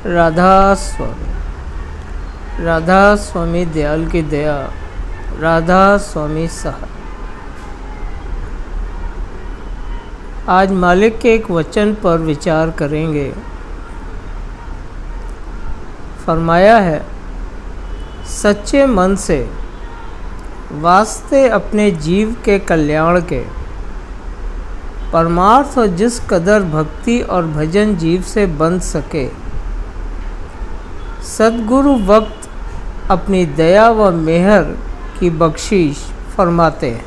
राधा स्वामी दयाल की दया, राधा स्वामी सहाय। आज मालिक के एक वचन पर विचार करेंगे। फरमाया है, सच्चे मन से वास्ते अपने जीव के कल्याण के परमार्थ और जिस कदर भक्ति और भजन जीव से बन सके, सद्गुरु वक्त अपनी दया व मेहर की बख्शीश फरमाते हैं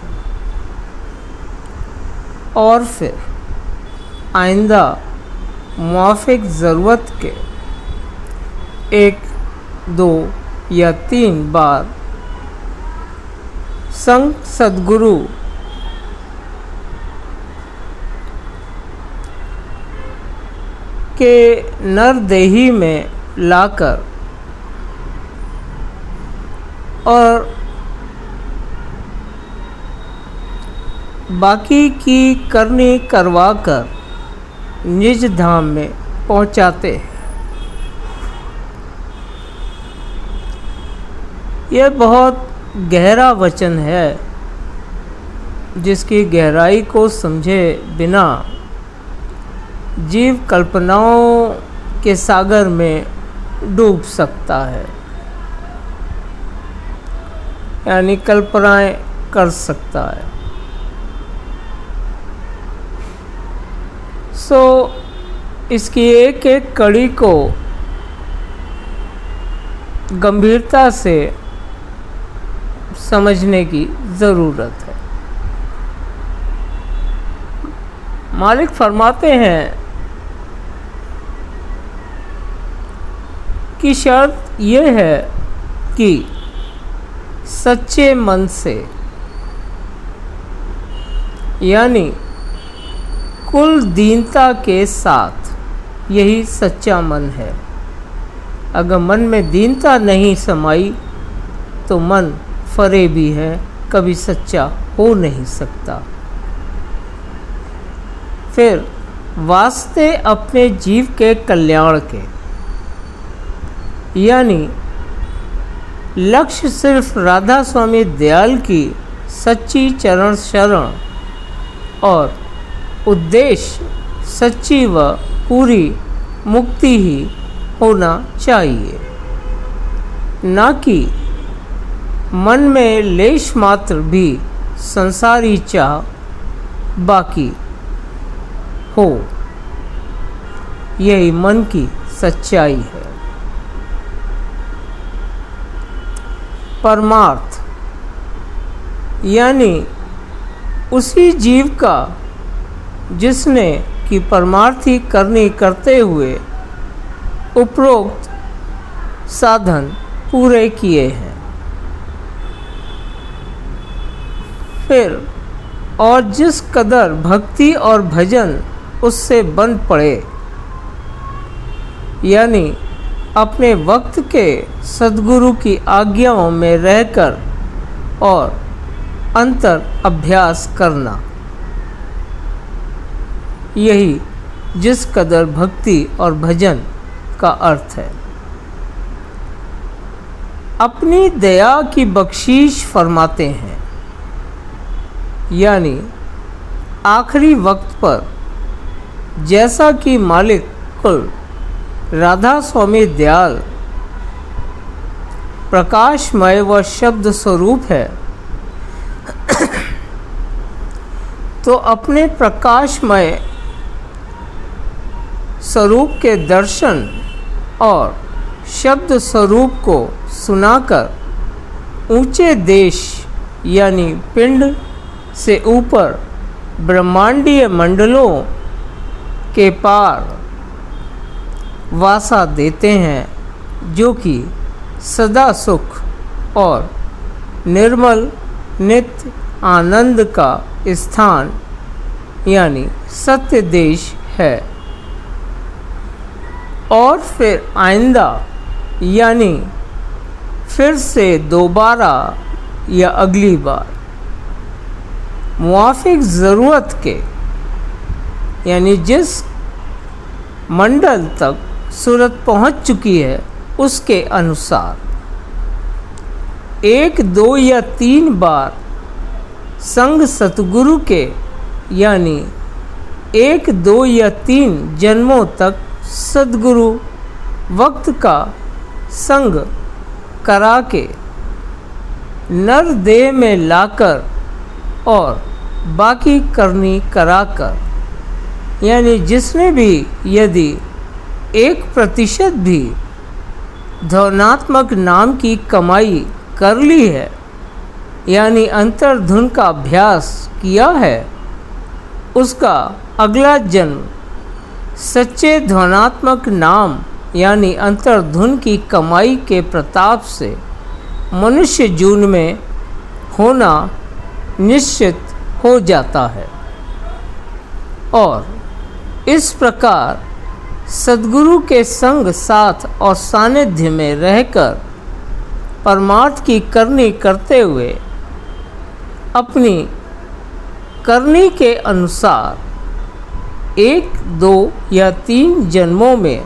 और फिर आइंदा मुआफिक ज़रूरत के 1, 2 या 3 बार संग सद्गुरु के नरदेही में लाकर और बाकी की करनी करवाकर निज धाम में पहुंचाते हैं। यह बहुत गहरा वचन है, जिसकी गहराई को समझे बिना जीव कल्पनाओं के सागर में डूब सकता है, यानी कल्पनाएं कर सकता है। इसकी एक एक कड़ी को गंभीरता से समझने की ज़रूरत है। मालिक फरमाते हैं कि शर्त यह है कि सच्चे मन से, यानी कुल दीनता के साथ, यही सच्चा मन है। अगर मन में दीनता नहीं समाई तो मन फरेबी है, कभी सच्चा हो नहीं सकता। फिर वास्ते अपने जीव के कल्याण के, यानी लक्ष्य सिर्फ राधा स्वामी दयाल की सच्ची चरण शरण और उद्देश्य सच्ची व पूरी मुक्ति ही होना चाहिए, ना कि मन में लेश मात्र भी संसारी चाह बाकी हो। यही मन की सच्चाई है। परमार्थ यानी उसी जीव का जिसने की परमार्थी करनी करते हुए उपरोक्त साधन पूरे किए हैं। फिर और जिस कदर भक्ति और भजन उससे बन पड़े, यानी अपने वक्त के सद्गुरु की आज्ञाओं में रहकर और अंतर अभ्यास करना, यही जिस कदर भक्ति और भजन का अर्थ है। अपनी दया की बख्शीश फरमाते हैं, यानी आखिरी वक्त पर जैसा कि मालिक कुल राधा स्वामी दयाल प्रकाशमय व शब्द स्वरूप है, तो अपने प्रकाशमय स्वरूप के दर्शन और शब्द स्वरूप को सुनाकर ऊंचे देश यानी पिंड से ऊपर ब्रह्मांडीय मंडलों के पार वासा देते हैं, जो कि सदा सुख और निर्मल नित्य आनंद का स्थान यानी सत्य देश है। और फिर आइंदा यानी फिर से दोबारा या अगली बार मुआफिक ज़रूरत के, यानी जिस मंडल तक सूरत पहुंच चुकी है उसके अनुसार 1, 2 या 3 बार संग सतगुरु के यानी 1, 2 या 3 जन्मों तक सद्गुरु वक्त का संग करा के नर देह में लाकर और बाकी करनी कराकर, यानी जिसने भी यदि 1% भी ध्यानात्मक नाम की कमाई कर ली है, यानी अंतर्धुन का अभ्यास किया है, उसका अगला जन्म सच्चे ध्यानात्मक नाम यानी अंतर्धुन की कमाई के प्रताप से मनुष्य जून में होना निश्चित हो जाता है। और इस प्रकार सद्गुरु के संग साथ और सानिध्य में रहकर परमार्थ की करनी करते हुए अपनी करनी के अनुसार 1, 2 या 3 जन्मों में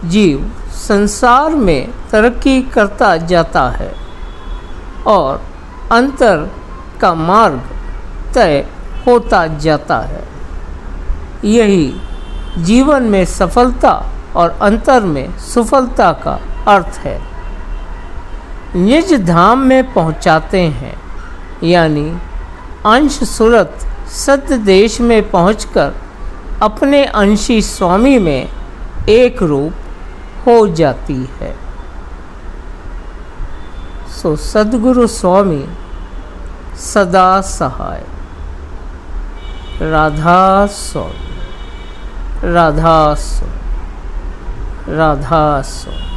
जीव संसार में तरक्की करता जाता है और अंतर का मार्ग तय होता जाता है। यही जीवन में सफलता और अंतर में सुफलता का अर्थ है। निज धाम में पहुंचाते हैं, यानी अंश सूरत सत्य देश में पहुंचकर अपने अंशी स्वामी में एक रूप हो जाती है। सो सद्गुरु स्वामी सदा सहाय। राधा स्वामी, राधा स्वामी, राधा स्वामी।